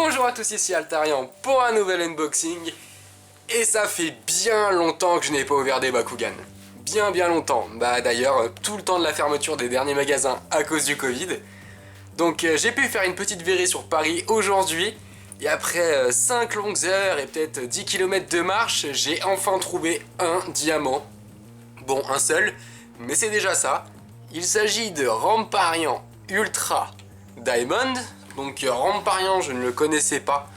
Bonjour à tous, ici Altarian pour un nouvel unboxing. Et ça fait bien longtemps que je n'ai pas ouvert des Bakugan. Bien longtemps. Bah d'ailleurs, tout le temps de la fermeture des derniers magasins à cause du Covid. Donc j'ai pu faire une petite virée sur Paris aujourd'hui. Et après 5 longues heures et peut-être 10 km de marche, j'ai enfin trouvé un diamant. Bon, un seul, mais c'est déjà ça. Il s'agit de Ramparian Ultra Diamond. Donc Ramparian, je ne le connaissais pas.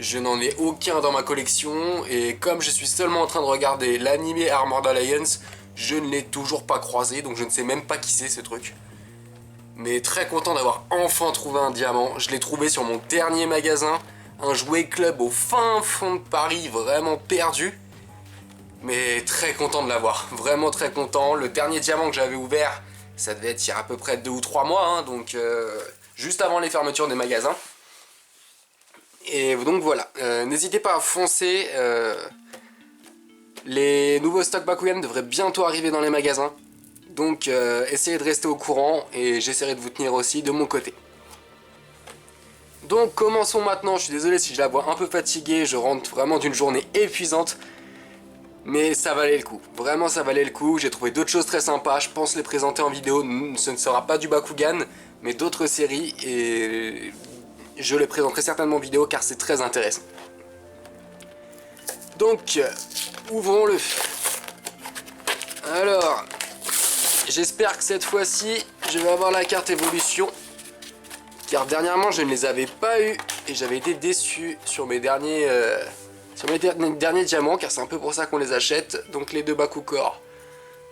Je n'en ai aucun dans ma collection. Et comme je suis seulement en train de regarder l'anime Armored Alliance, je ne l'ai toujours pas croisé. Donc je ne sais même pas qui c'est ce truc. Mais très content d'avoir enfin trouvé un diamant. Je l'ai trouvé sur mon dernier magasin. Un jouet club au fin fond de Paris, vraiment perdu. Mais très content de l'avoir, vraiment très content. Le dernier diamant que j'avais ouvert, ça devait être il y a à peu près 2 ou 3 mois, hein, donc juste avant les fermetures des magasins. Et donc voilà, n'hésitez pas à foncer. Les nouveaux stocks Bakugan devraient bientôt arriver dans les magasins. Donc essayez de rester au courant et j'essaierai de vous tenir aussi de mon côté. Donc commençons maintenant, je suis désolé si je la vois un peu fatiguée, je rentre vraiment d'une journée épuisante. Mais ça valait le coup, vraiment ça valait le coup, j'ai trouvé d'autres choses très sympas, je pense les présenter en vidéo, ce ne sera pas du Bakugan, mais d'autres séries, et je les présenterai certainement en vidéo car c'est très intéressant. Donc, ouvrons-le. Alors, j'espère que cette fois-ci, je vais avoir la carte évolution, car dernièrement je ne les avais pas eu, et j'avais été déçu sur mes derniers diamants, car c'est un peu pour ça qu'on les achète. Donc les deux Bakugor,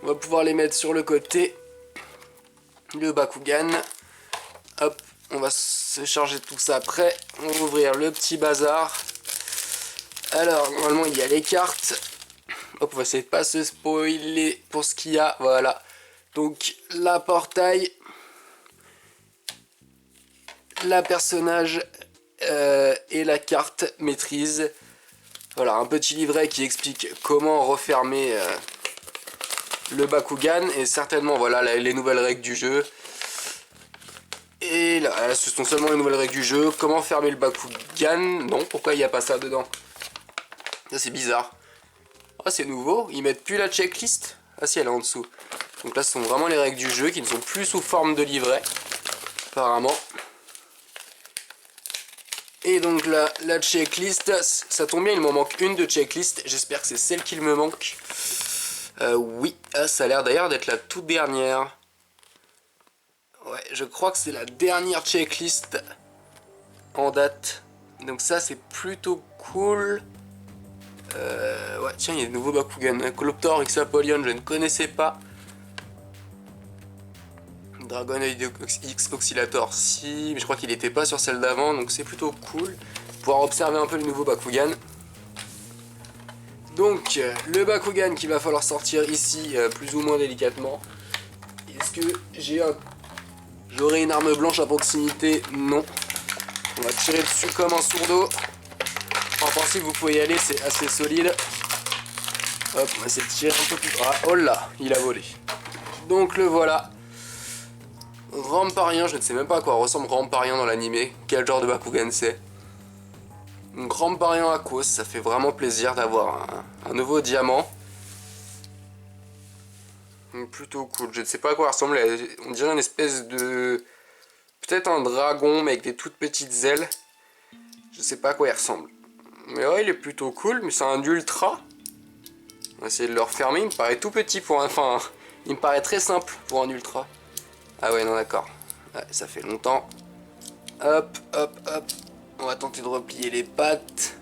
on va pouvoir les mettre sur le côté. Le Bakugan, hop, on va se charger de tout ça après. On va ouvrir le petit bazar. Alors normalement il y a les cartes. Hop, on va essayer de pas se spoiler pour ce qu'il y a. Voilà, donc la portail, la personnage et la carte maîtrise. Voilà, un petit livret qui explique comment refermer le Bakugan et certainement voilà les nouvelles règles du jeu. Et là, ce sont seulement les nouvelles règles du jeu. Comment fermer le Bakugan? Non, pourquoi il n'y a pas ça dedans? Ça c'est bizarre. Ah, c'est nouveau, ils mettent plus la checklist. Ah si, elle est en dessous. Donc là ce sont vraiment les règles du jeu qui ne sont plus sous forme de livret, apparemment. Et donc là, la checklist, ça tombe bien, il m'en manque une de checklist. J'espère que c'est celle qu'il me manque. Oui, ça a l'air d'ailleurs d'être la toute dernière. Ouais, je crois que c'est la dernière checklist en date. Donc ça, c'est plutôt cool. Ouais, tiens, il y a de nouveaux Bakugan. Coloptor X Apollyon, je ne connaissais pas. Dragonoid X Oscillator, si, mais je crois qu'il n'était pas sur celle d'avant, donc c'est plutôt cool. Pouvoir observer un peu le nouveau Bakugan. Donc, le Bakugan qu'il va falloir sortir ici, plus ou moins délicatement. Est-ce que j'aurai une arme blanche à proximité? Non. On va tirer dessus comme un sourdeau. En principe, vous pouvez y aller, c'est assez solide. Hop, on va essayer de tirer un peu plus. Ah, oh là, il a volé. Donc, le voilà. Ramparian, je ne sais même pas à quoi ressemble Ramparian dans l'animé, quel genre de Bakugan c'est. Ramparian Aquos, ça fait vraiment plaisir d'avoir un nouveau diamant. Plutôt cool, je ne sais pas à quoi ressemble, on dirait une espèce de... peut-être un dragon mais avec des toutes petites ailes. Je ne sais pas à quoi il ressemble. Mais ouais, il est plutôt cool, mais c'est un ultra. On va essayer de le refermer, il me paraît tout petit pour un... enfin, il me paraît très simple pour un ultra. Ah ouais, non, d'accord. Ouais, ça fait longtemps. Hop, hop, hop. On va tenter de replier les pattes.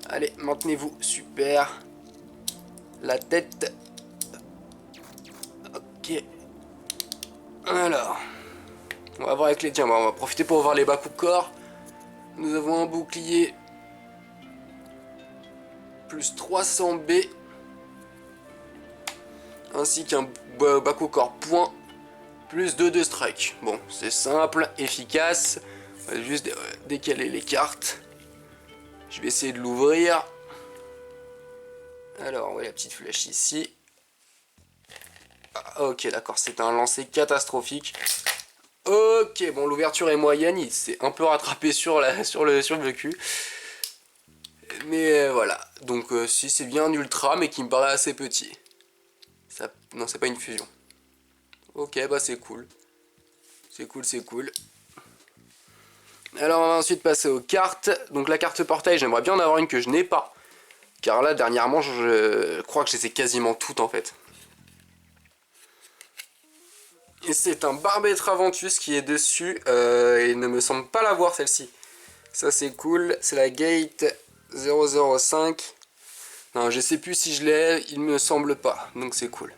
Allez, maintenez-vous. Super. La tête. Ok. Alors. On va voir avec les diamants. On va profiter pour voir les Bakugor. Nous avons un bouclier. Plus 300 B. Ainsi qu'un Bakugor point. Plus 2 de strike. Bon, c'est simple, efficace. On va juste décaler les cartes. Je vais essayer de l'ouvrir. Alors, on voit la petite flèche ici. Ah, ok, d'accord, c'est un lancer catastrophique. Ok, bon, l'ouverture est moyenne, il s'est un peu rattrapé sur le cul. Mais voilà, donc si c'est bien un ultra, mais qui me paraît assez petit. Ça, non, c'est pas une fusion. Ok, bah c'est cool. C'est cool, c'est cool. Alors on va ensuite passer aux cartes. Donc la carte portail, j'aimerais bien en avoir une que je n'ai pas. Car là, dernièrement, je crois que je les ai quasiment toutes en fait. Et c'est un Barbetra Aventus qui est dessus. Il ne me semble pas l'avoir celle-ci. Ça c'est cool. C'est la Gate 005. Non, je sais plus si je l'ai. Il me semble pas. Donc c'est cool.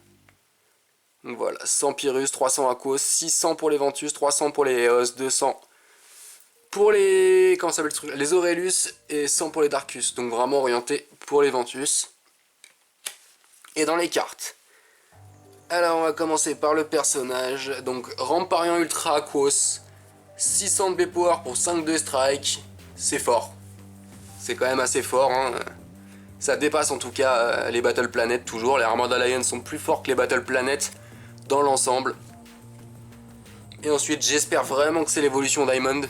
Donc voilà, 100 Pyrrhus, 300 Aquos, 600 pour les Ventus, 300 pour les Eos, 200 pour les... comment ça s'appelle le truc? Les Aurelius et 100 pour les Darkus. Donc vraiment orienté pour les Ventus. Et dans les cartes. Alors on va commencer par le personnage. Donc Ramparian Ultra Aquos. 600 de B-Power pour 5-2 Strike. C'est fort. C'est quand même assez fort. Hein. Ça dépasse en tout cas les Battle Planet toujours. Les Armored Alliance sont plus forts que les Battle Planet dans l'ensemble. Et ensuite j'espère vraiment que c'est l'évolution Diamond.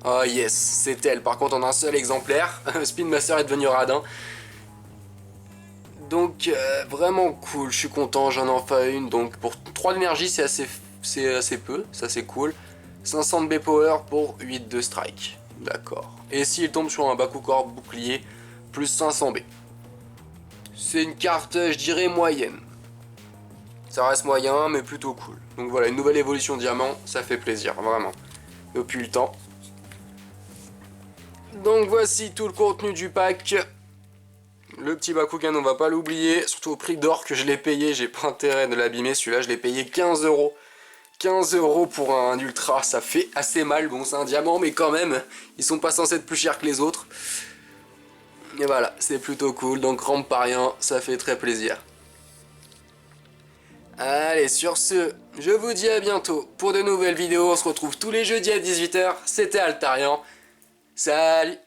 Oh yes, c'est elle. Par contre, on a un seul exemplaire. Spin Master est devenu radin. Donc, vraiment cool. Je suis content, j'en ai enfin une. Donc, pour 3 d'énergie, c'est assez peu. Ça, c'est cool. 500 de B-Power pour 8 de Strike. D'accord. Et s'il tombe sur un Bakugor bouclier, plus 500 B. C'est une carte, je dirais, moyenne. Ça reste moyen, mais plutôt cool. Donc voilà, une nouvelle évolution diamant, ça fait plaisir, vraiment. Depuis le temps. Donc voici tout le contenu du pack. Le petit Bakugan, on va pas l'oublier. Surtout au prix d'or que je l'ai payé, j'ai pas intérêt de l'abîmer. Celui-là, je l'ai payé 15 €. 15 € pour un ultra, ça fait assez mal. Bon, c'est un diamant, mais quand même, ils sont pas censés être plus chers que les autres. Et voilà, c'est plutôt cool. Donc Ramparian, ça fait très plaisir. Allez, sur ce, je vous dis à bientôt pour de nouvelles vidéos. On se retrouve tous les jeudis à 18 h. C'était Altarian. Salut!